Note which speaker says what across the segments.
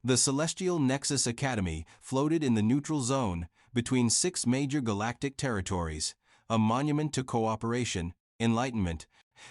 Speaker 1: The Celestial Nexus Academy floated in the neutral zone between 6 major galactic territories, a monument to cooperation, enlightenment,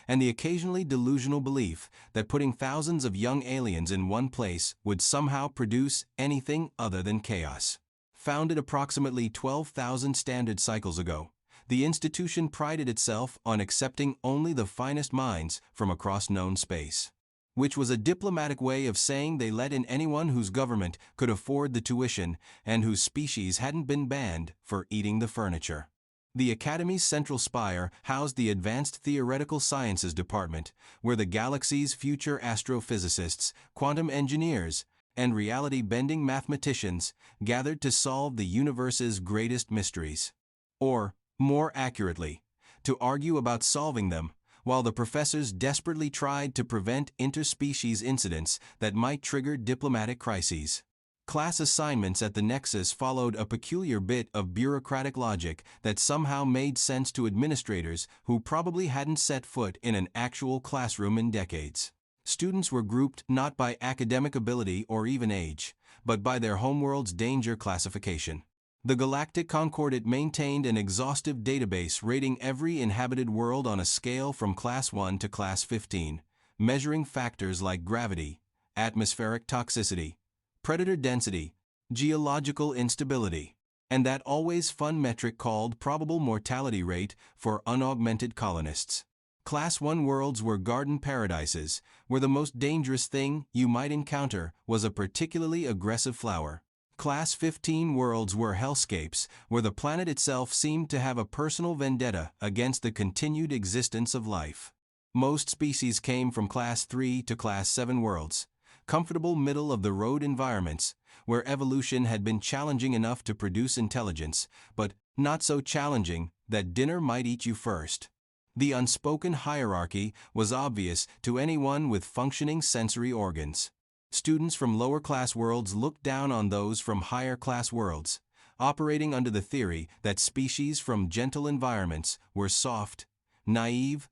Speaker 1: and the occasionally delusional belief that putting thousands of young aliens in one place would somehow produce anything other than chaos. Founded approximately 12,000 standard cycles ago, the institution prided itself on accepting only the finest minds from across known space, which was a diplomatic way of saying they let in anyone whose government could afford the tuition and whose species hadn't been banned for eating the furniture. The Academy's central spire housed the Advanced Theoretical Sciences Department, where the galaxy's future astrophysicists, quantum engineers, and reality-bending mathematicians gathered to solve the universe's greatest mysteries. Or, more accurately, to argue about solving them, while the professors desperately tried to prevent interspecies incidents that might trigger diplomatic crises. Class assignments at the Nexus followed a peculiar bit of bureaucratic logic that somehow made sense to administrators who probably hadn't set foot in an actual classroom in decades. Students were grouped not by academic ability or even age, but by their homeworld's danger classification. The Galactic Concordate maintained an exhaustive database rating every inhabited world on a scale from Class 1 to Class 15, measuring factors like gravity, atmospheric toxicity, predator density, geological instability, and that always fun metric called probable mortality rate for unaugmented colonists. Class 1 worlds were garden paradises, where the most dangerous thing you might encounter was a particularly aggressive flower. Class 15 worlds were hellscapes, where the planet itself seemed to have a personal vendetta against the continued existence of life. Most species came from Class 3 to Class 7 worlds, comfortable middle-of-the-road environments, where evolution had been challenging enough to produce intelligence, but not so challenging that dinner might eat you first. The unspoken hierarchy was obvious to anyone with functioning sensory organs. Students from lower-class worlds looked down on those from higher-class worlds, operating under the theory that species from gentle environments were soft, naive,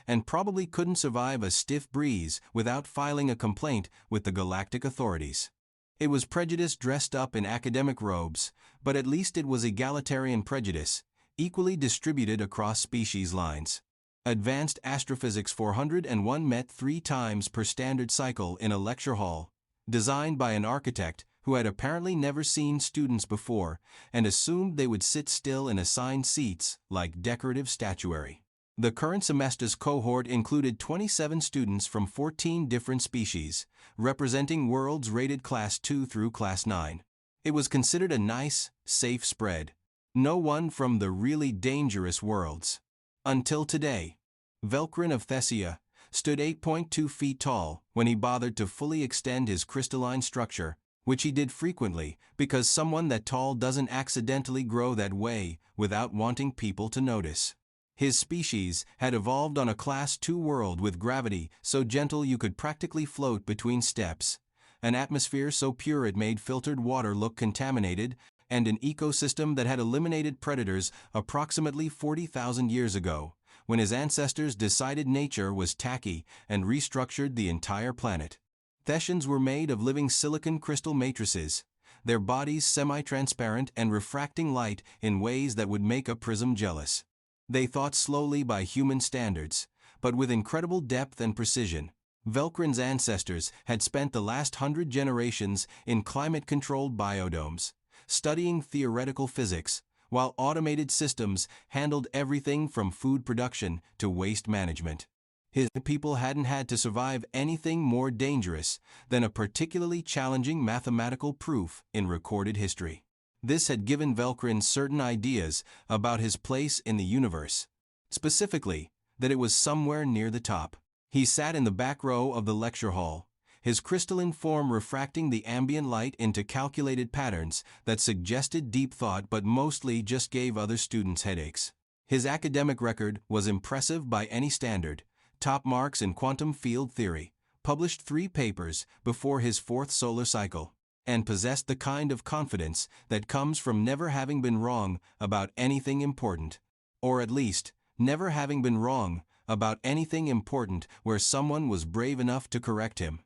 Speaker 1: and probably couldn't survive a stiff breeze without filing a complaint with the galactic authorities. It was prejudice dressed up in academic robes, but at least it was egalitarian prejudice, equally distributed across species lines. Advanced Astrophysics 401 met 3 times per standard cycle in a lecture hall, designed by an architect who had apparently never seen students before and assumed they would sit still in assigned seats like decorative statuary. The current semester's cohort included 27 students from 14 different species, representing worlds rated Class 2 through Class 9. It was considered a nice, safe spread. No one from the really dangerous worlds. Until today. Velkrin of Thessia stood 8.2 feet tall when he bothered to fully extend his crystalline structure, which he did frequently because someone that tall doesn't accidentally grow that way without wanting people to notice. His species had evolved on a Class 2 world with gravity so gentle you could practically float between steps, an atmosphere so pure it made filtered water look contaminated, and an ecosystem that had eliminated predators approximately 40,000 years ago, when his ancestors decided nature was tacky and restructured the entire planet. Thessians were made of living silicon crystal matrices, their bodies semi-transparent and refracting light in ways that would make a prism jealous. They thought slowly by human standards, but with incredible depth and precision. Velkrin's ancestors had spent the last 100 generations in climate-controlled biodomes, studying theoretical physics, while automated systems handled everything from food production to waste management. His people hadn't had to survive anything more dangerous than a particularly challenging mathematical proof in recorded history. This had given Velkrin certain ideas about his place in the universe. Specifically, that it was somewhere near the top. He sat in the back row of the lecture hall, his crystalline form refracting the ambient light into calculated patterns that suggested deep thought but mostly just gave other students headaches. His academic record was impressive by any standard, top marks in quantum field theory, published 3 papers before his 4th solar cycle, and possessed the kind of confidence that comes from never having been wrong about anything important, or at least, never having been wrong about anything important where someone was brave enough to correct him.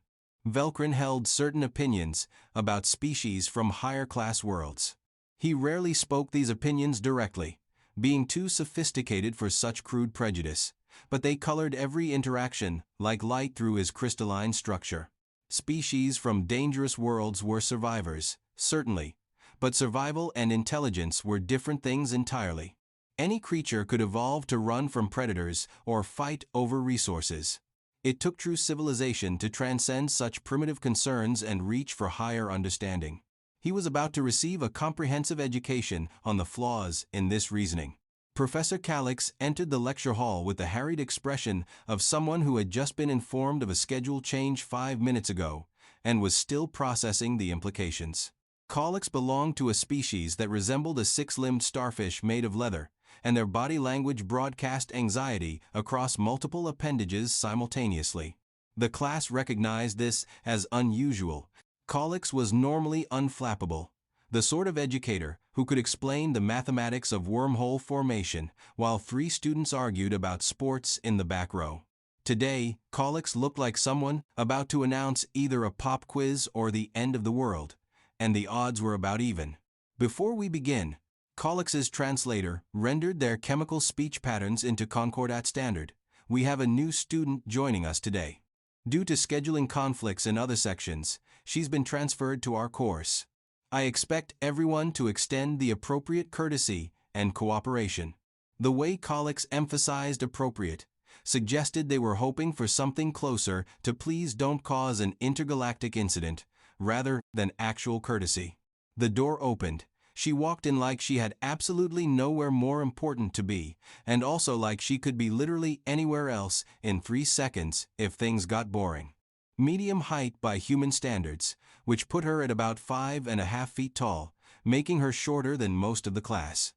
Speaker 1: Velkrin held certain opinions about species from higher-class worlds. He rarely spoke these opinions directly, being too sophisticated for such crude prejudice, but they colored every interaction like light through his crystalline structure. Species from dangerous worlds were survivors, certainly, but survival and intelligence were different things entirely. Any creature could evolve to run from predators or fight over resources. It took true civilization to transcend such primitive concerns and reach for higher understanding. He was about to receive a comprehensive education on the flaws in this reasoning. Professor Calix entered the lecture hall with the harried expression of someone who had just been informed of a schedule change 5 minutes ago and was still processing the implications. Calix belonged to a species that resembled a six-limbed starfish made of leather, and their body language broadcast anxiety across multiple appendages simultaneously. The class recognized this as unusual. Calix was normally unflappable, the sort of educator who could explain the mathematics of wormhole formation while 3 students argued about sports in the back row. Today, Calix looked like someone about to announce either a pop quiz or the end of the world, and the odds were about even. Before we begin, Calix's translator rendered their chemical speech patterns into Concordat standard. We have a new student joining us today. Due to scheduling conflicts in other sections, she's been transferred to our course. I expect everyone to extend the appropriate courtesy and cooperation. The way Calix emphasized appropriate suggested they were hoping for something closer to please don't cause an intergalactic incident, rather than actual courtesy. The door opened. She walked in like she had absolutely nowhere more important to be, and also like she could be literally anywhere else in 3 seconds if things got boring. Medium height by human standards, which put her at about 5.5 feet tall, making her shorter than most of the class.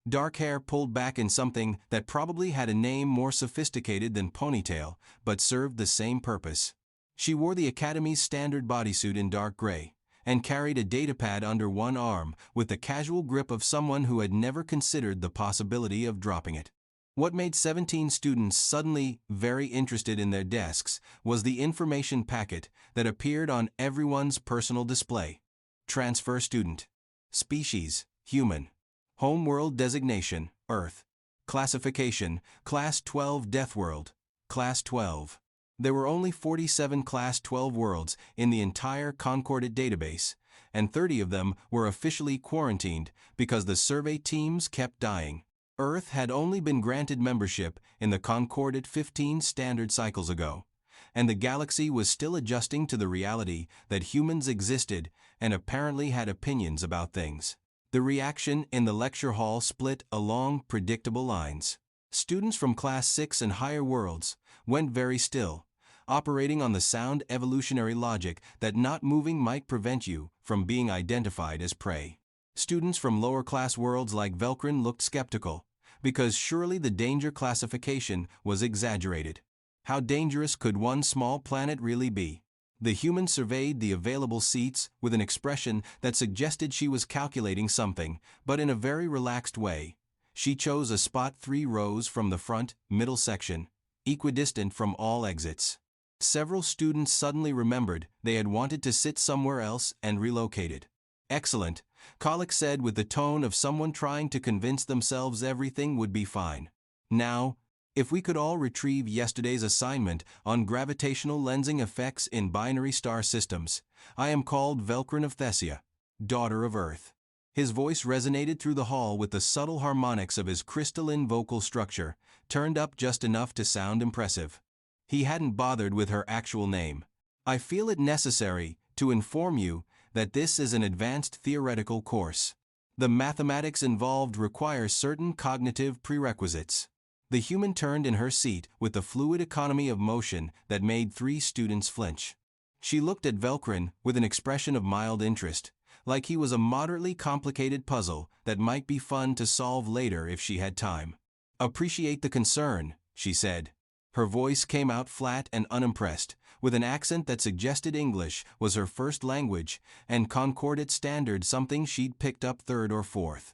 Speaker 1: Dark hair pulled back in something that probably had a name more sophisticated than ponytail, but served the same purpose. She wore the Academy's standard bodysuit in dark gray, and carried a datapad under one arm with the casual grip of someone who had never considered the possibility of dropping it. What made 17 students suddenly very interested in their desks was the information packet that appeared on everyone's personal display. Transfer student. Species, human. Homeworld designation, Earth. Classification, Class 12 Deathworld. Class 12. There were only 47 Class 12 worlds in the entire Concordat database, and 30 of them were officially quarantined because the survey teams kept dying. Earth had only been granted membership in the Concordat 15 standard cycles ago, and the galaxy was still adjusting to the reality that humans existed and apparently had opinions about things. The reaction in the lecture hall split along predictable lines. Students from Class 6 and higher worlds went very still, operating on the sound evolutionary logic that not moving might prevent you from being identified as prey. Students from lower-class worlds like Velkrin looked skeptical, because surely the danger classification was exaggerated. How dangerous could one small planet really be? The human surveyed the available seats with an expression that suggested she was calculating something, but in a very relaxed way. She chose a spot 3 rows from the front, middle section, equidistant from all exits. Several students suddenly remembered they had wanted to sit somewhere else and relocated. Excellent, Calix said with the tone of someone trying to convince themselves everything would be fine. Now, if we could all retrieve yesterday's assignment on gravitational lensing effects in binary star systems. I am called Velkrin of Thessia, daughter of Earth. His voice resonated through the hall with the subtle harmonics of his crystalline vocal structure, turned up just enough to sound impressive. He hadn't bothered with her actual name. I feel it necessary to inform you that this is an advanced theoretical course. The mathematics involved require certain cognitive prerequisites. The human turned in her seat with the fluid economy of motion that made 3 students flinch. She looked at Velkrin with an expression of mild interest, like he was a moderately complicated puzzle that might be fun to solve later if she had time. Appreciate the concern, she said. Her voice came out flat and unimpressed, with an accent that suggested English was her first language and Concordat standard something she'd picked up 3rd or 4th.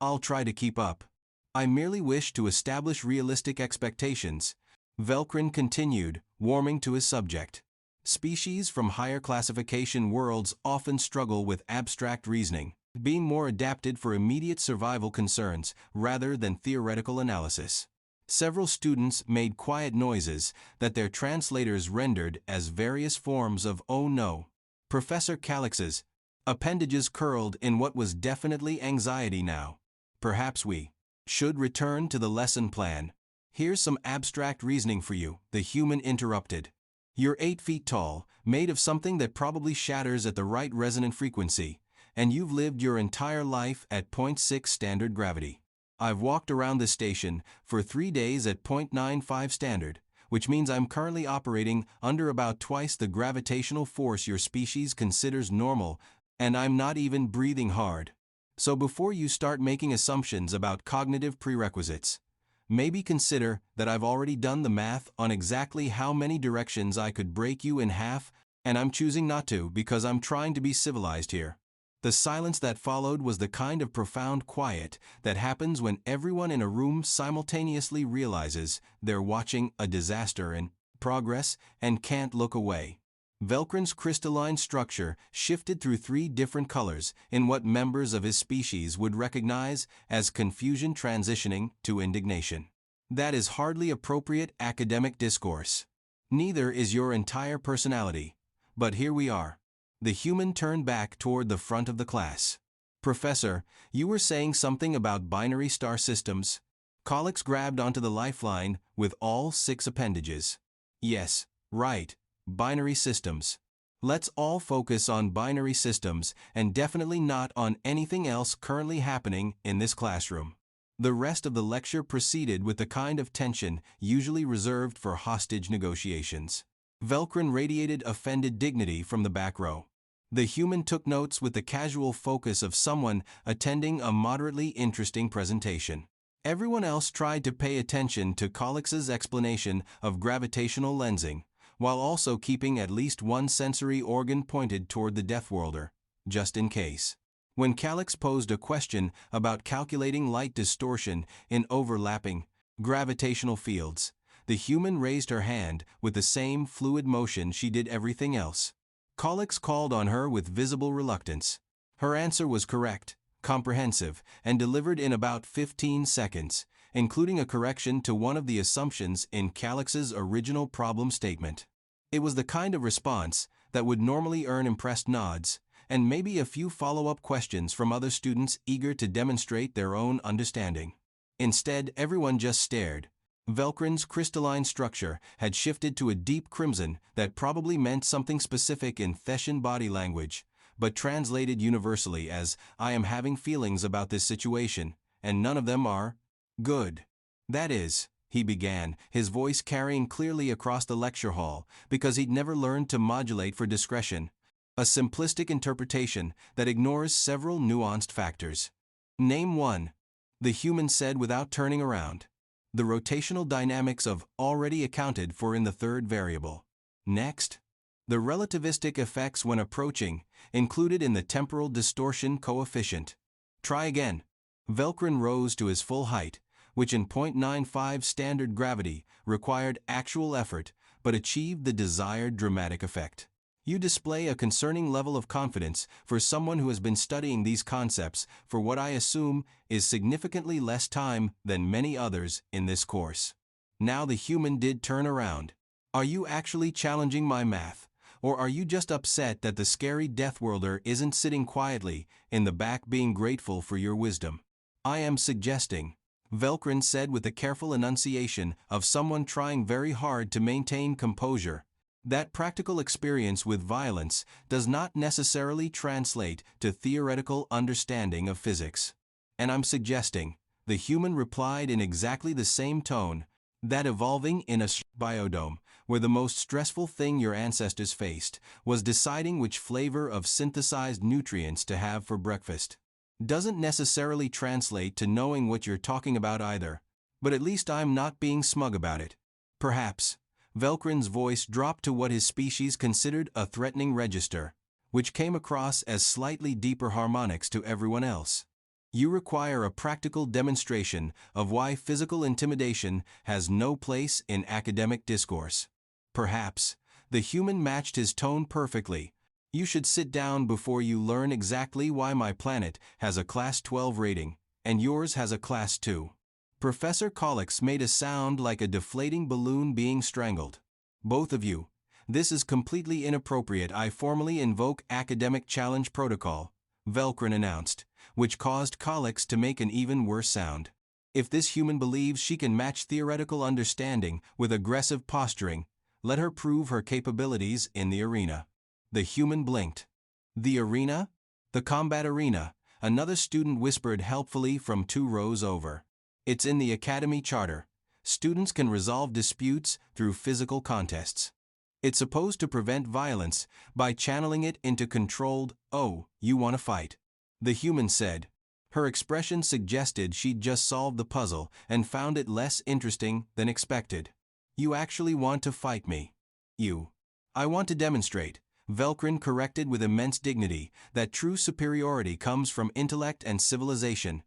Speaker 1: I'll try to keep up. I merely wish to establish realistic expectations, Velkrin continued, warming to his subject. Species from higher classification worlds often struggle with abstract reasoning, being more adapted for immediate survival concerns rather than theoretical analysis. Several students made quiet noises that their translators rendered as various forms of "oh no." Professor Calix's appendages curled in what was definitely anxiety now. Perhaps we should return to the lesson plan. Here's some abstract reasoning for you, the human interrupted. You're 8 feet tall, made of something that probably shatters at the right resonant frequency, and you've lived your entire life at 0.6 standard gravity. I've walked around this station for 3 days at 0.95 standard, which means I'm currently operating under about twice the gravitational force your species considers normal, and I'm not even breathing hard. So before you start making assumptions about cognitive prerequisites, maybe consider that I've already done the math on exactly how many directions I could break you in half, and I'm choosing not to because I'm trying to be civilized here. The silence that followed was the kind of profound quiet that happens when everyone in a room simultaneously realizes they're watching a disaster in progress and can't look away. Velkrin's crystalline structure shifted through 3 different colors in what members of his species would recognize as confusion transitioning to indignation. That is hardly appropriate academic discourse. Neither is your entire personality. But here we are. The human turned back toward the front of the class. Professor, you were saying something about binary star systems? Calix grabbed onto the lifeline with all 6 appendages. Yes, right, binary systems. Let's all focus on binary systems and definitely not on anything else currently happening in this classroom. The rest of the lecture proceeded with the kind of tension usually reserved for hostage negotiations. Velkrin radiated offended dignity from the back row. The human took notes with the casual focus of someone attending a moderately interesting presentation. Everyone else tried to pay attention to Calix's explanation of gravitational lensing, while also keeping at least one sensory organ pointed toward the Deathworlder, just in case. When Calix posed a question about calculating light distortion in overlapping gravitational fields, the human raised her hand with the same fluid motion she did everything else. Calix called on her with visible reluctance. Her answer was correct, comprehensive, and delivered in about 15 seconds, including a correction to one of the assumptions in Calix's original problem statement. It was the kind of response that would normally earn impressed nods, and maybe a few follow-up questions from other students eager to demonstrate their own understanding. Instead, everyone just stared. Velkrin's crystalline structure had shifted to a deep crimson that probably meant something specific in Theshan body language, but translated universally as, "I am having feelings about this situation, and none of them are good." "That is," he began, his voice carrying clearly across the lecture hall, because he'd never learned to modulate for discretion, "a simplistic interpretation that ignores several nuanced factors." "Name one," the human said without turning around. "The rotational dynamics of already accounted for in the 3rd variable." "Next." "The relativistic effects when approaching, included in the temporal distortion coefficient." "Try again." Velkrin rose to his full height, which in 0.95 standard gravity required actual effort, but achieved the desired dramatic effect. "You display a concerning level of confidence for someone who has been studying these concepts for what I assume is significantly less time than many others in this course." Now the human did turn around. "Are you actually challenging my math, or are you just upset that the scary Deathworlder isn't sitting quietly in the back being grateful for your wisdom?" "I am suggesting," Velkrin said with the careful enunciation of someone trying very hard to maintain composure, "that practical experience with violence does not necessarily translate to theoretical understanding of physics. And I'm suggesting," the human replied in exactly the same tone, "that evolving in a biodome, where the most stressful thing your ancestors faced was deciding which flavor of synthesized nutrients to have for breakfast, doesn't necessarily translate to knowing what you're talking about either. But at least I'm not being smug about it. Perhaps." Velkrin's voice dropped to what his species considered a threatening register, which came across as slightly deeper harmonics to everyone else. "You require a practical demonstration of why physical intimidation has no place in academic discourse." Perhaps The human matched his tone perfectly. You should sit down before you learn exactly why my planet has a Class 12 rating, and yours has a Class 2. Professor Collix made a sound like a deflating balloon being strangled. Both of you. This is completely inappropriate. I formally invoke Academic Challenge Protocol, Velkrin announced, which caused Collix to make an even worse sound. If this human believes she can match theoretical understanding with aggressive posturing, let her prove her capabilities in the arena. The human blinked. The arena? The combat arena, another student whispered helpfully from 2 rows over. It's in the Academy Charter. Students can resolve disputes through physical contests. It's supposed to prevent violence by channeling it into controlled, "Oh, you want to fight?" The human said. Her expression suggested she'd just solved the puzzle and found it less interesting than expected. You actually want to fight me? You. I want to demonstrate, Velkrin corrected with immense dignity, that true superiority comes from intellect and civilization,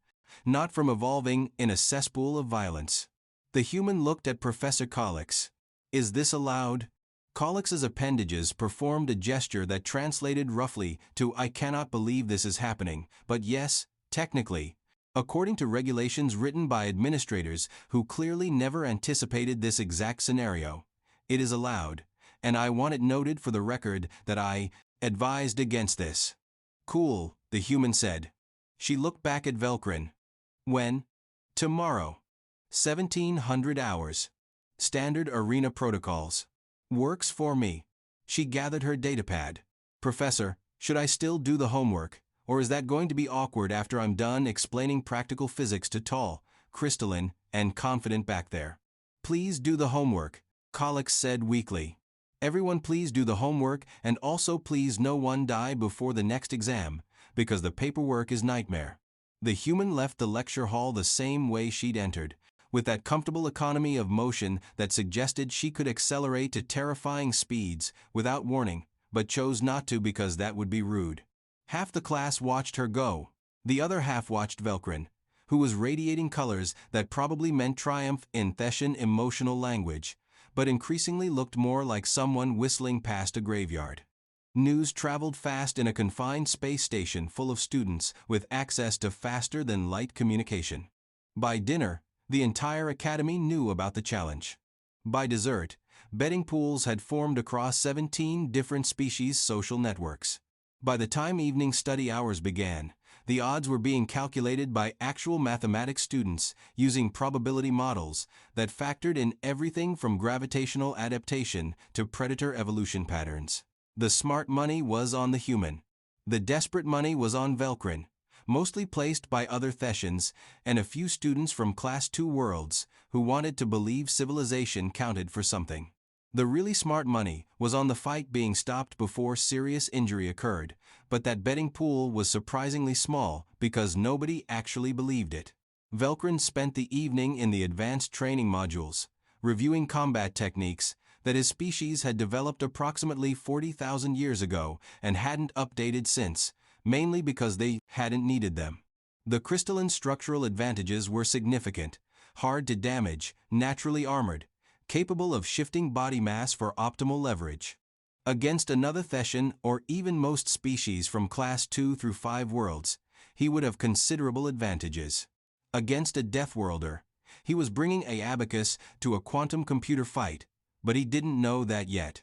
Speaker 1: not from evolving in a cesspool of violence. The human looked at Professor Collix. Is this allowed? Collix's appendages performed a gesture that translated roughly to "I cannot believe this is happening," but yes, technically, according to regulations written by administrators who clearly never anticipated this exact scenario, it is allowed, and I want it noted for the record that I advised against this. Cool, the human said. She looked back at Velkrin. When? Tomorrow. 1700 hours. Standard arena protocols. Works for me. She gathered her datapad. Professor, should I still do the homework, or is that going to be awkward after I'm done explaining practical physics to tall, crystalline, and confident back there? Please do the homework, Collix said weakly. Everyone please do the homework, and also please no one die before the next exam, because the paperwork is nightmare. The human left the lecture hall the same way she'd entered, with that comfortable economy of motion that suggested she could accelerate to terrifying speeds without warning, but chose not to because that would be rude. Half the class watched her go. The other half watched Velkrin, who was radiating colors that probably meant triumph in Thessian emotional language, but increasingly looked more like someone whistling past a graveyard. News traveled fast in a confined space station full of students with access to faster-than-light communication. By dinner, the entire academy knew about the challenge. By dessert, betting pools had formed across 17 different species' social networks. By the time evening study hours began, the odds were being calculated by actual mathematics students using probability models that factored in everything from gravitational adaptation to predator evolution patterns. The smart money was on the human. The desperate money was on Velkrin, mostly placed by other Thessians and a few students from Class 2 worlds who wanted to believe civilization counted for something. The really smart money was on the fight being stopped before serious injury occurred, but that betting pool was surprisingly small because nobody actually believed it. Velkrin spent the evening in the advanced training modules, reviewing combat techniques that his species had developed approximately 40,000 years ago and hadn't updated since, mainly because they hadn't needed them. The crystalline structural advantages were significant: hard to damage, naturally armored, capable of shifting body mass for optimal leverage. Against another Thessian or even most species from Class 2 through 5 worlds, he would have considerable advantages. Against a Deathworlder, he was bringing a abacus to a quantum computer fight, but he didn't know that yet.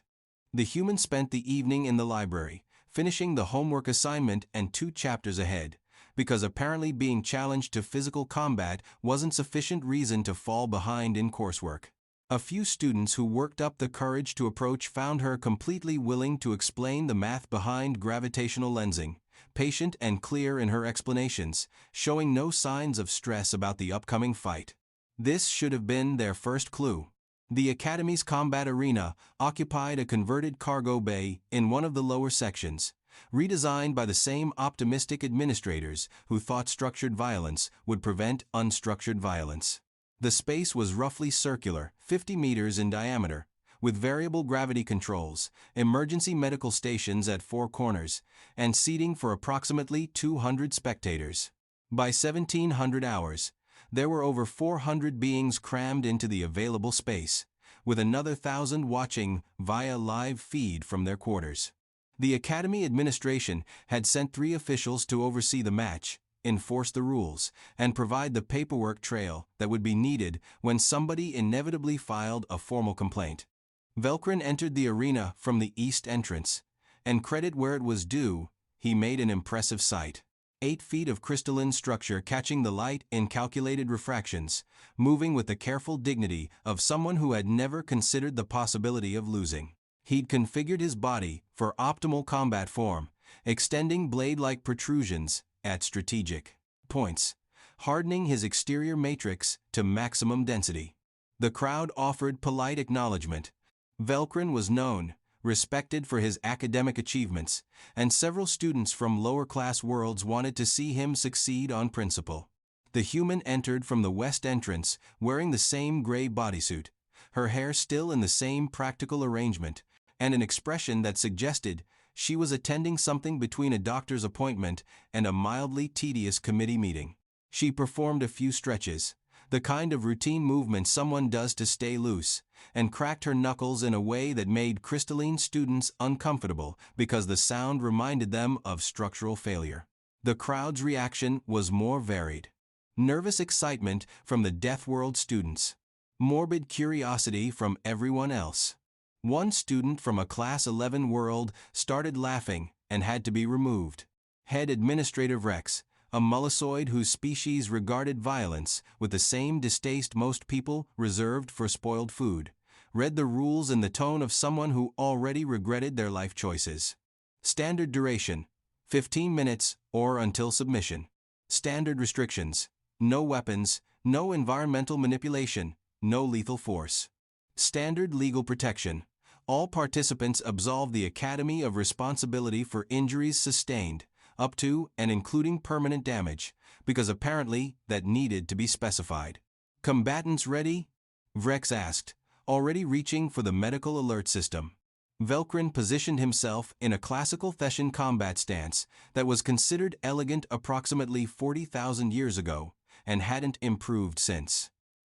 Speaker 1: The human spent the evening in the library, finishing the homework assignment and 2 chapters ahead, because apparently being challenged to physical combat wasn't sufficient reason to fall behind in coursework. A few students who worked up the courage to approach found her completely willing to explain the math behind gravitational lensing, patient and clear in her explanations, showing no signs of stress about the upcoming fight. This should have been their first clue. The Academy's combat arena occupied a converted cargo bay in one of the lower sections, redesigned by the same optimistic administrators who thought structured violence would prevent unstructured violence. The space was roughly circular, 50 meters in diameter, with variable gravity controls, emergency medical stations at 4 corners, and seating for approximately 200 spectators. By 1700 hours, there were over 400 beings crammed into the available space, with another 1,000 watching via live feed from their quarters. The Academy administration had sent 3 officials to oversee the match, enforce the rules, and provide the paperwork trail that would be needed when somebody inevitably filed a formal complaint. Velkrin entered the arena from the east entrance, and credit where it was due, he made an impressive sight. 8 feet of crystalline structure catching the light in calculated refractions, moving with the careful dignity of someone who had never considered the possibility of losing. He'd configured his body for optimal combat form, extending blade-like protrusions at strategic points, hardening his exterior matrix to maximum density. The crowd offered polite acknowledgement. Velkrin was known, respected for his academic achievements, and several students from lower-class worlds wanted to see him succeed on principle. The human entered from the west entrance wearing the same gray bodysuit, her hair still in the same practical arrangement, and an expression that suggested she was attending something between a doctor's appointment and a mildly tedious committee meeting. She performed a few stretches, the kind of routine movement someone does to stay loose, and cracked her knuckles in a way that made crystalline students uncomfortable because the sound reminded them of structural failure. The crowd's reaction was more varied. Nervous excitement from the Deathworld students. Morbid curiosity from everyone else. One student from a Class 11 world started laughing and had to be removed. Head Administrator Rex, a molluscoid whose species regarded violence with the same distaste most people reserved for spoiled food, read the rules in the tone of someone who already regretted their life choices. Standard duration: 15 minutes or until submission. Standard restrictions: no weapons, no environmental manipulation, no lethal force. Standard legal protection: all participants absolve the Academy of responsibility for injuries sustained, up to and including permanent damage, because apparently that needed to be specified. Combatants ready? Vrex asked, already reaching for the medical alert system. Velkrin positioned himself in a classical Theshan combat stance that was considered elegant approximately 40,000 years ago and hadn't improved since.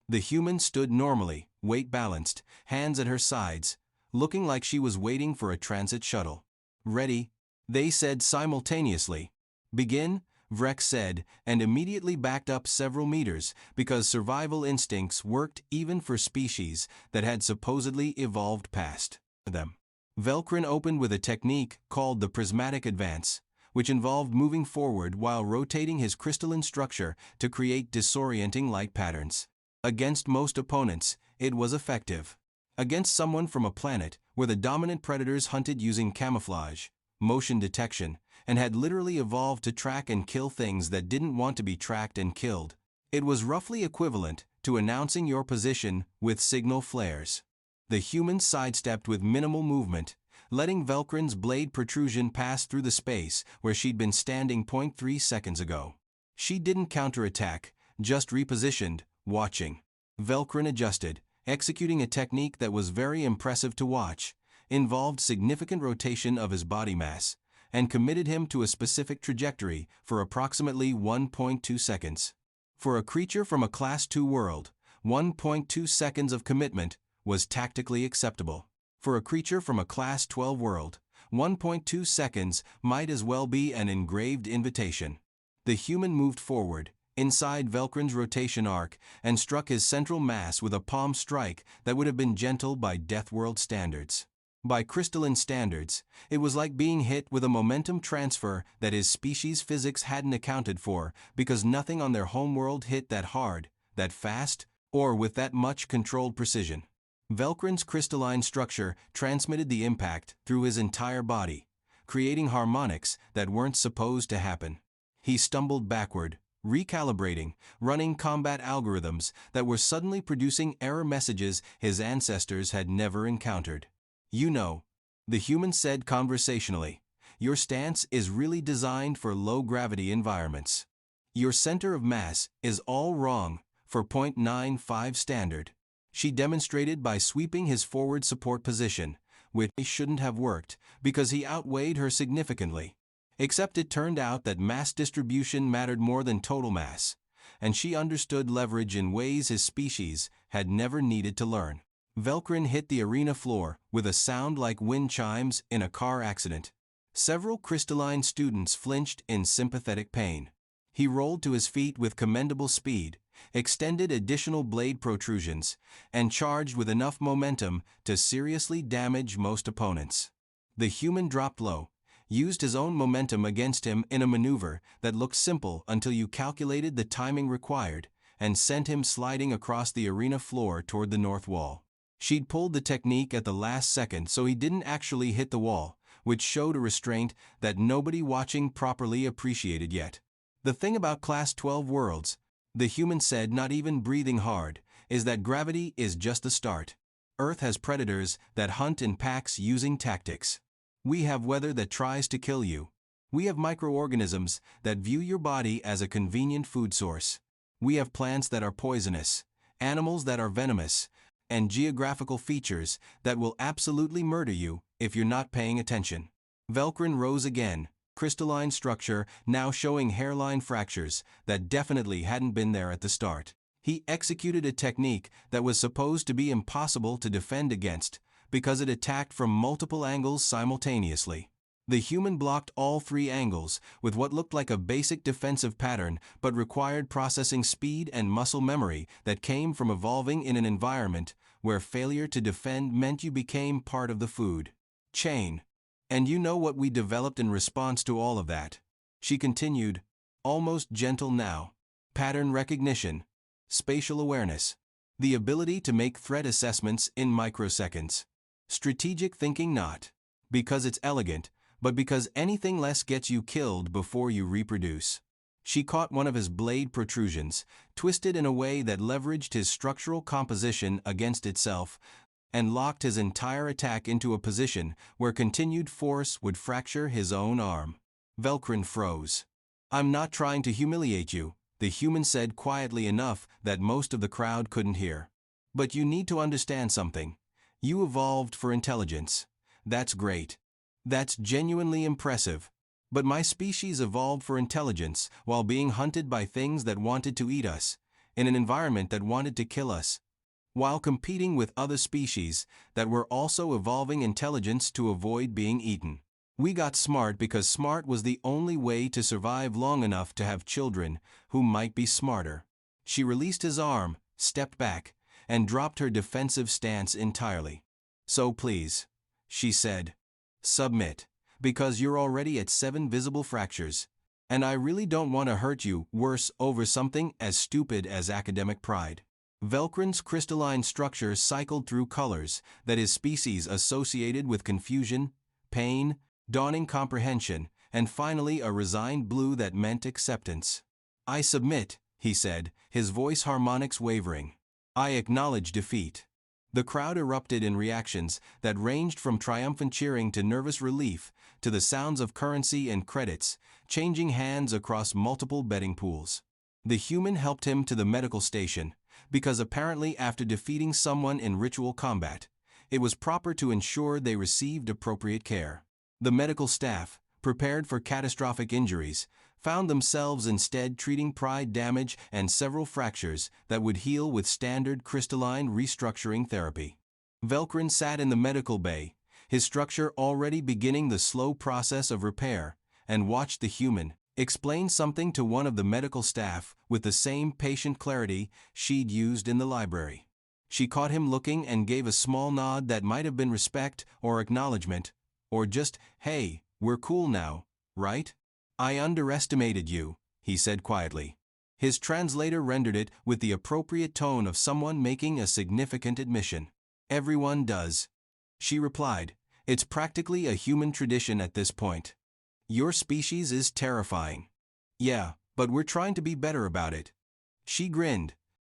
Speaker 1: The human stood normally, weight balanced, hands at her sides, looking like she was waiting for a transit shuttle. Ready, they said simultaneously. Begin, Vrex said, and immediately backed up several meters because survival instincts worked even for species that had supposedly evolved past them. Velkrin opened with a technique called the prismatic advance, which involved moving forward while rotating his crystalline structure to create disorienting light patterns. Against most opponents, it was effective. Against someone from a planet where the dominant predators hunted using camouflage, motion detection, and had literally evolved to track and kill things that didn't want to be tracked and killed, it was roughly equivalent to announcing your position with signal flares. The human sidestepped with minimal movement, letting Velkrin's blade protrusion pass through the space where she'd been standing 0.3 seconds ago. She didn't counterattack, just repositioned, watching. Velkrin adjusted, executing a technique that was very impressive to watch, involved significant rotation of his body mass, and committed him to a specific trajectory for approximately 1.2 seconds. For a creature from a Class 2 world, 1.2 seconds of commitment was tactically acceptable. For a creature from a Class 12 world, 1.2 seconds might as well be an engraved invitation. The human moved forward, inside Velkrin's rotation arc, and struck his central mass with a palm strike that would have been gentle by Deathworld standards. By crystalline standards, it was like being hit with a momentum transfer that his species physics hadn't accounted for because nothing on their homeworld hit that hard, that fast, or with that much controlled precision. Velkrin's crystalline structure transmitted the impact through his entire body, creating harmonics that weren't supposed to happen. He stumbled backward, recalibrating, running combat algorithms that were suddenly producing error messages his ancestors had never encountered. You know, the human said conversationally, your stance is really designed for low-gravity environments. Your center of mass is all wrong for 0.95 standard. She demonstrated by sweeping his forward support position, which shouldn't have worked because he outweighed her significantly. Except it turned out that mass distribution mattered more than total mass, and she understood leverage in ways his species had never needed to learn. Velkrin hit the arena floor with a sound like wind chimes in a car accident. Several crystalline students flinched in sympathetic pain. He rolled to his feet with commendable speed, extended additional blade protrusions, and charged with enough momentum to seriously damage most opponents. The human dropped low, used his own momentum against him in a maneuver that looked simple until you calculated the timing required, and sent him sliding across the arena floor toward the north wall. She'd pulled the technique at the last second so he didn't actually hit the wall, which showed a restraint that nobody watching properly appreciated yet. The thing about Class 12 worlds, the human said, not even breathing hard, is that gravity is just the start. Earth has predators that hunt in packs using tactics. We have weather that tries to kill you. We have microorganisms that view your body as a convenient food source. We have plants that are poisonous, animals that are venomous, and geographical features that will absolutely murder you if you're not paying attention. Velkrin rose again, crystalline structure now showing hairline fractures that definitely hadn't been there at the start. He executed a technique that was supposed to be impossible to defend against because it attacked from multiple angles simultaneously. The human blocked all three angles with what looked like a basic defensive pattern but required processing speed and muscle memory that came from evolving in an environment where failure to defend meant you became part of the food chain. And you know what we developed in response to all of that. She continued, almost gentle now. Pattern recognition, spatial awareness, the ability to make threat assessments in microseconds. Strategic thinking, not because it's elegant, but because anything less gets you killed before you reproduce. She caught one of his blade protrusions, twisted in a way that leveraged his structural composition against itself, and locked his entire attack into a position where continued force would fracture his own arm. Velkrin froze. I'm not trying to humiliate you, the human said quietly enough that most of the crowd couldn't hear. But you need to understand something. You evolved for intelligence. That's great. That's genuinely impressive. But my species evolved for intelligence while being hunted by things that wanted to eat us, in an environment that wanted to kill us, while competing with other species that were also evolving intelligence to avoid being eaten. We got smart because smart was the only way to survive long enough to have children who might be smarter. She released his arm, stepped back, and dropped her defensive stance entirely. So please, she said, submit, because you're already at 7 visible fractures, and I really don't want to hurt you worse over something as stupid as academic pride. Velkrin's crystalline structure cycled through colors that his species associated with confusion, pain, dawning comprehension, and finally a resigned blue that meant acceptance. I submit, he said, his voice harmonics wavering. I acknowledge defeat. The crowd erupted in reactions that ranged from triumphant cheering to nervous relief to the sounds of currency and credits, changing hands across multiple betting pools. The human helped him to the medical station, because apparently after defeating someone in ritual combat, it was proper to ensure they received appropriate care. The medical staff, prepared for catastrophic injuries, found themselves instead treating pride damage and several fractures that would heal with standard crystalline restructuring therapy. Velkrin sat in the medical bay, his structure already beginning the slow process of repair, and watched the human explain something to one of the medical staff with the same patient clarity she'd used in the library. She caught him looking and gave a small nod that might have been respect or acknowledgement, or just, hey, we're cool now, right? I underestimated you, he said quietly. His translator rendered it with the appropriate tone of someone making a significant admission. Everyone does. She replied, it's practically a human tradition at this point. Your species is terrifying. Yeah, but we're trying to be better about it. She grinned,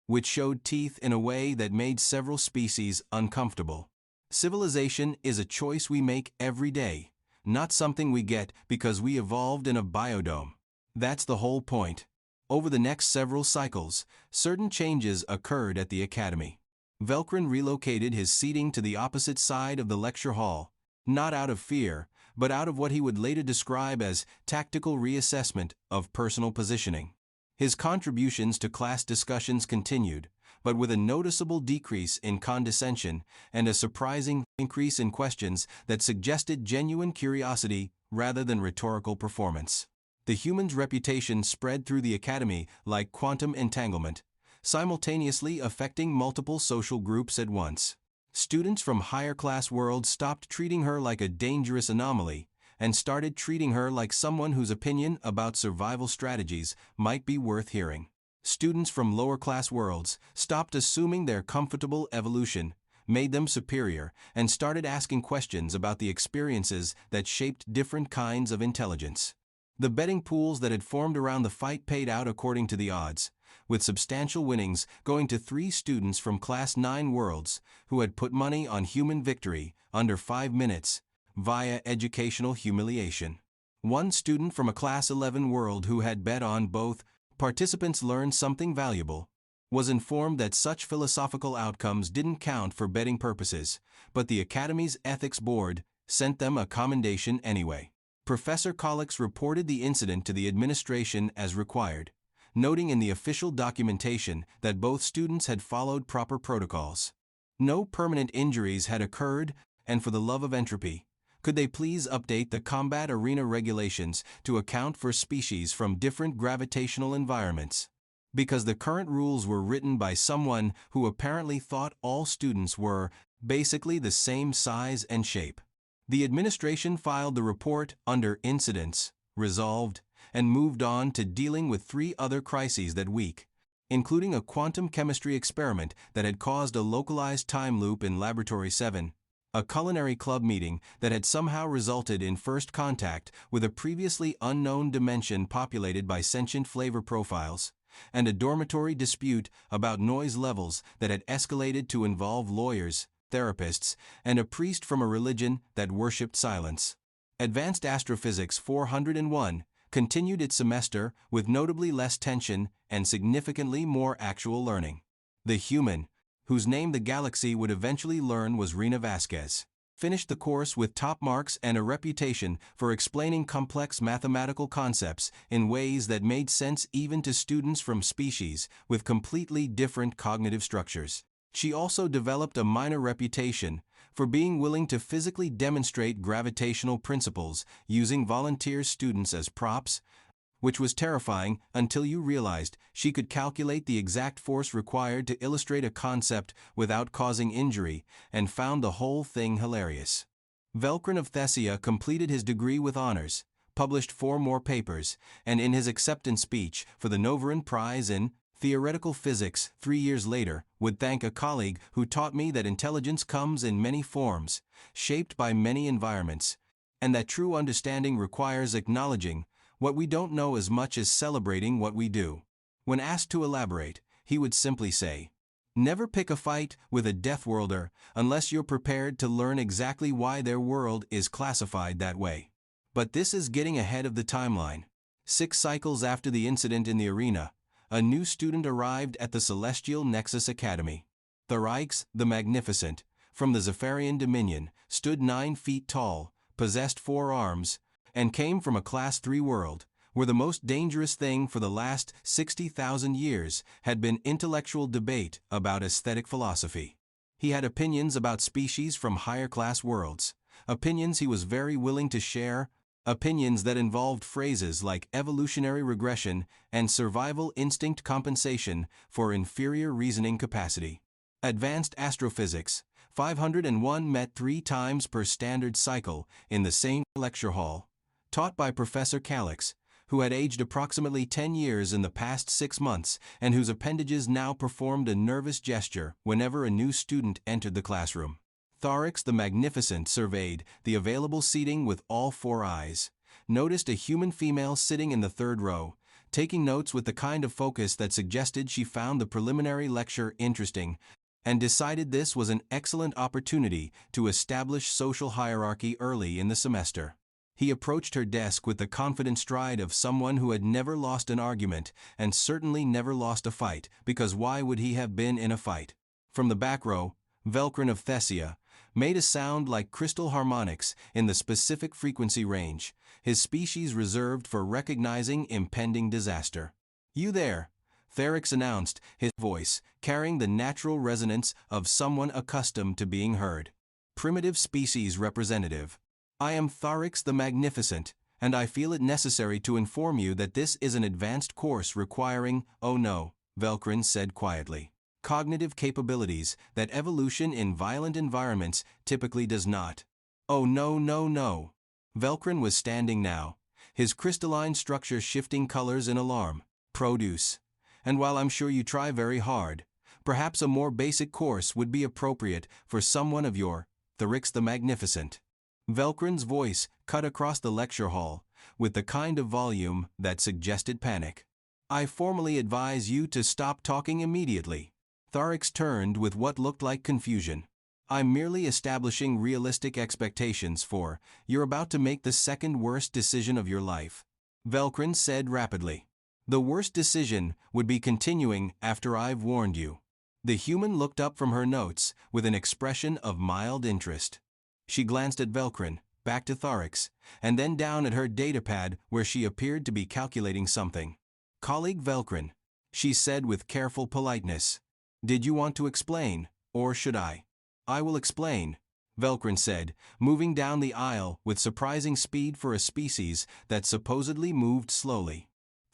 Speaker 1: which showed teeth in a way that made several species uncomfortable. Civilization is a choice we make every day, not something we get because we evolved in a biodome. That's the whole point. Over the next several cycles, certain changes occurred at the academy. Velkrin relocated his seating to the opposite side of the lecture hall, not out of fear, but out of what he would later describe as tactical reassessment of personal positioning. His contributions to class discussions continued, but with a noticeable decrease in condescension and a surprising increase in questions that suggested genuine curiosity rather than rhetorical performance. The human's reputation spread through the academy like quantum entanglement, simultaneously affecting multiple social groups at once. Students from higher-class worlds stopped treating her like a dangerous anomaly and started treating her like someone whose opinion about survival strategies might be worth hearing. Students from lower-class worlds stopped assuming their comfortable evolution made them superior and started asking questions about the experiences that shaped different kinds of intelligence. The betting pools that had formed around the fight paid out according to the odds, with substantial winnings going to 3 students from Class 9 worlds who had put money on human victory under 5 minutes via educational humiliation. 1 student from a Class 11 world who had bet on both participants learned something valuable was informed that such philosophical outcomes didn't count for betting purposes, but the Academy's ethics board sent them a commendation anyway. Professor Collix reported the incident to the administration as required, noting in the official documentation that both students had followed proper protocols. No permanent injuries had occurred, and for the love of entropy, could they please update the combat arena regulations to account for species from different gravitational environments? Because the current rules were written by someone who apparently thought all students were basically the same size and shape. The administration filed the report under Incidents, Resolved, and moved on to dealing with 3 other crises that week, including a quantum chemistry experiment that had caused a localized time loop in Laboratory 7, a culinary club meeting that had somehow resulted in first contact with a previously unknown dimension populated by sentient flavor profiles, and a dormitory dispute about noise levels that had escalated to involve lawyers, therapists, and a priest from a religion that worshipped silence. Advanced Astrophysics 401 continued its semester with notably less tension and significantly more actual learning. The human, whose name the galaxy would eventually learn was Rena Vasquez, finished the course with top marks and a reputation for explaining complex mathematical concepts in ways that made sense even to students from species with completely different cognitive structures. She also developed a minor reputation for being willing to physically demonstrate gravitational principles using volunteer students as props, which was terrifying until you realized she could calculate the exact force required to illustrate a concept without causing injury, and found the whole thing hilarious. Velkrin of Thessia completed his degree with honors, published 4 more papers, and in his acceptance speech for the Novarin Prize in Theoretical Physics 3 years later would thank a colleague who taught me that intelligence comes in many forms, shaped by many environments, and that true understanding requires acknowledging what we don't know as much as celebrating what we do. When asked to elaborate, he would simply say, "Never pick a fight with a Deathworlder unless you're prepared to learn exactly why their world is classified that way." But this is getting ahead of the timeline. 6 cycles after the incident in the arena, a new student arrived at the Celestial Nexus Academy. Thorix the Magnificent, from the Zephyrian Dominion, stood 9 feet tall, possessed 4 arms, and came from a Class 3 world, where the most dangerous thing for the last 60,000 years had been intellectual debate about aesthetic philosophy. He had opinions about species from higher-class worlds, opinions he was very willing to share, opinions that involved phrases like evolutionary regression and survival instinct compensation for inferior reasoning capacity. Advanced Astrophysics 501 met 3 times per standard cycle in the same lecture hall, taught by Professor Collix, who had aged approximately 10 years in the past 6 months and whose appendages now performed a nervous gesture whenever a new student entered the classroom. Thorix the Magnificent surveyed the available seating with all 4 eyes, noticed a human female sitting in the 3rd row, taking notes with the kind of focus that suggested she found the preliminary lecture interesting, and decided this was an excellent opportunity to establish social hierarchy early in the semester. He approached her desk with the confident stride of someone who had never lost an argument and certainly never lost a fight, because why would he have been in a fight? From the back row, Velkrin of Thessia made a sound like crystal harmonics in the specific frequency range, his species reserved for recognizing impending disaster. "You there," Tharix announced, his voice carrying the natural resonance of someone accustomed to being heard. Primitive species representative. I am Tharix the Magnificent, and I feel it necessary to inform you that this is an advanced course requiring, oh no, Velkrin said quietly, cognitive capabilities that evolution in violent environments typically does not. Oh no no no. Velkrin was standing now, his crystalline structure shifting colors in alarm. Produce. And while I'm sure you try very hard, perhaps a more basic course would be appropriate for someone of your, Tharix the Magnificent. Velkrin's voice cut across the lecture hall, with the kind of volume that suggested panic. I formally advise you to stop talking immediately. Tharix turned with what looked like confusion. I'm merely establishing realistic expectations for, you're about to make the second worst decision of your life. Velkrin said rapidly. The worst decision would be continuing after I've warned you. The human looked up from her notes with an expression of mild interest. She glanced at Velkrin, back to Tharix, and then down at her datapad where she appeared to be calculating something. Colleague Velkrin, she said with careful politeness. Did you want to explain, or should I? I will explain, Velkrin said, moving down the aisle with surprising speed for a species that supposedly moved slowly.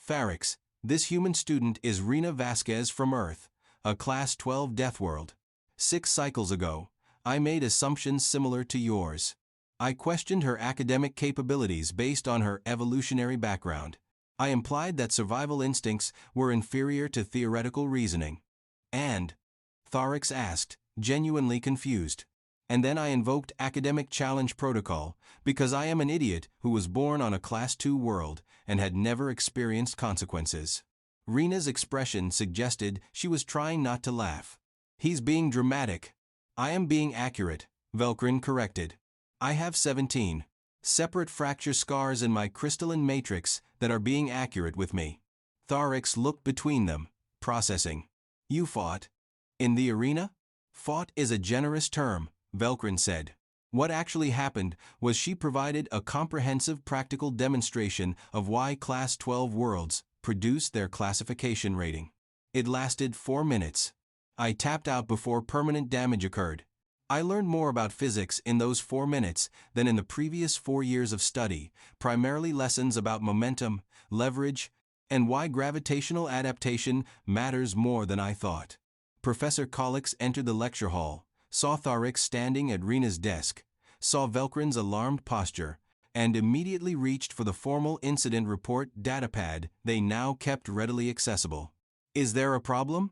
Speaker 1: Tharix, this human student is Rena Vasquez from Earth, a Class 12 Deathworld. 6 cycles ago, I made assumptions similar to yours. I questioned her academic capabilities based on her evolutionary background. I implied that survival instincts were inferior to theoretical reasoning. And? Tharix asked, genuinely confused. And then I invoked academic challenge protocol, because I am an idiot who was born on a Class 2 world and had never experienced consequences. Rena's expression suggested she was trying not to laugh. He's being dramatic. I am being accurate, Velkrin corrected. I have 17 separate fracture scars in my crystalline matrix that are being accurate with me. Tharix looked between them, processing. You fought? In the arena? Fought is a generous term, Velkrin said. What actually happened was she provided a comprehensive practical demonstration of why Class 12 worlds produce their classification rating. It lasted 4 minutes. I tapped out before permanent damage occurred. I learned more about physics in those 4 minutes than in the previous 4 years of study, primarily lessons about momentum, leverage, and why gravitational adaptation matters more than I thought. Professor Collix entered the lecture hall, saw Tharix standing at Rena's desk, saw Velkrin's alarmed posture, and immediately reached for the formal incident report datapad they now kept readily accessible. Is there a problem?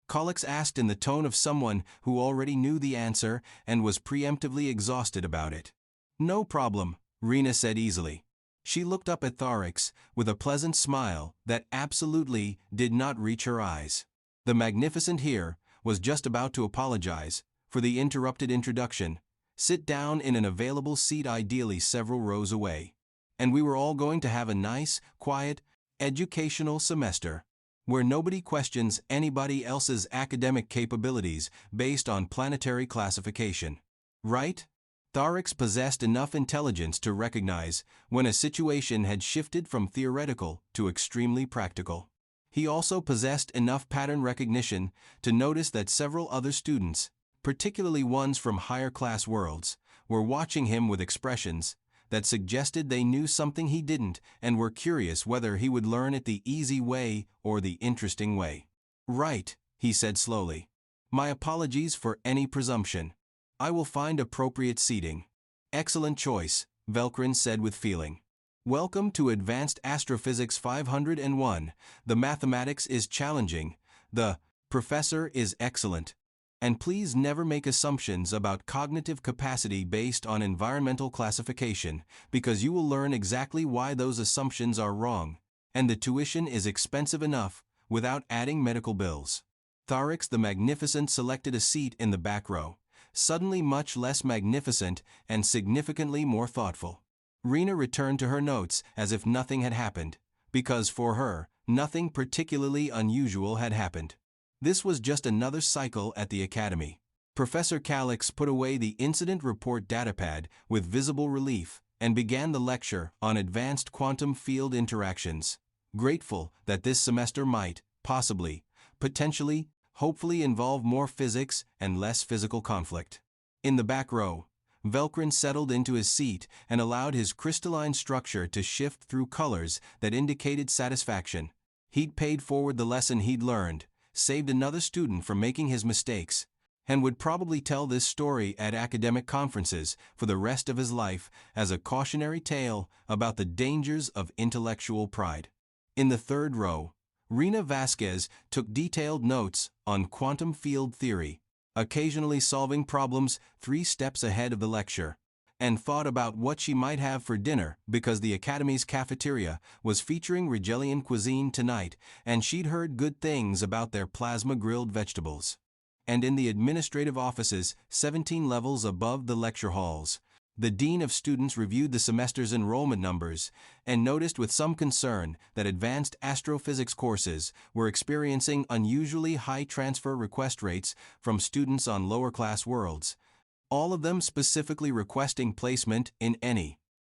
Speaker 1: Collix asked in the tone of someone who already knew the answer and was preemptively exhausted about it. No problem, Rena said easily. She looked up at Tharix with a pleasant smile that absolutely did not reach her eyes. The Magnificent here was just about to apologize for the interrupted introduction, sit down in an available seat ideally several rows away, and we were all going to have a nice, quiet, educational semester, where nobody questions anybody else's academic capabilities based on planetary classification. Right? Tharix possessed enough intelligence to recognize when a situation had shifted from theoretical to extremely practical. He also possessed enough pattern recognition to notice that several other students, particularly ones from higher class worlds, were watching him with expressions that suggested they knew something he didn't and were curious whether he would learn it the easy way or the interesting way. Right, he said slowly. My apologies for any presumption. I will find appropriate seating. Excellent choice, Velkrin said with feeling. Welcome to Advanced Astrophysics 501. The mathematics is challenging. The professor is excellent. And please never make assumptions about cognitive capacity based on environmental classification, because you will learn exactly why those assumptions are wrong, and the tuition is expensive enough without adding medical bills. Tharix the Magnificent selected a seat in the back row, suddenly much less magnificent and significantly more thoughtful. Rena returned to her notes as if nothing had happened, because for her, nothing particularly unusual had happened. This was just another cycle at the academy. Professor Collix put away the incident report datapad with visible relief and began the lecture on advanced quantum field interactions, grateful that this semester might, possibly, potentially, hopefully involve more physics and less physical conflict. In the back row, Velkrin settled into his seat and allowed his crystalline structure to shift through colors that indicated satisfaction. He'd paid forward the lesson he'd learned, saved another student from making his mistakes, and would probably tell this story at academic conferences for the rest of his life as a cautionary tale about the dangers of intellectual pride. In the third row, Rena Vasquez took detailed notes on quantum field theory, occasionally solving problems 3 steps ahead of the lecture, and thought about what she might have for dinner because the Academy's cafeteria was featuring Rigelian cuisine tonight and she'd heard good things about their plasma-grilled vegetables. And in the administrative offices 17 levels above the lecture halls, the Dean of Students reviewed the semester's enrollment numbers and noticed with some concern that advanced astrophysics courses were experiencing unusually high transfer request rates from students on lower-class worlds, all of them specifically requesting placement in any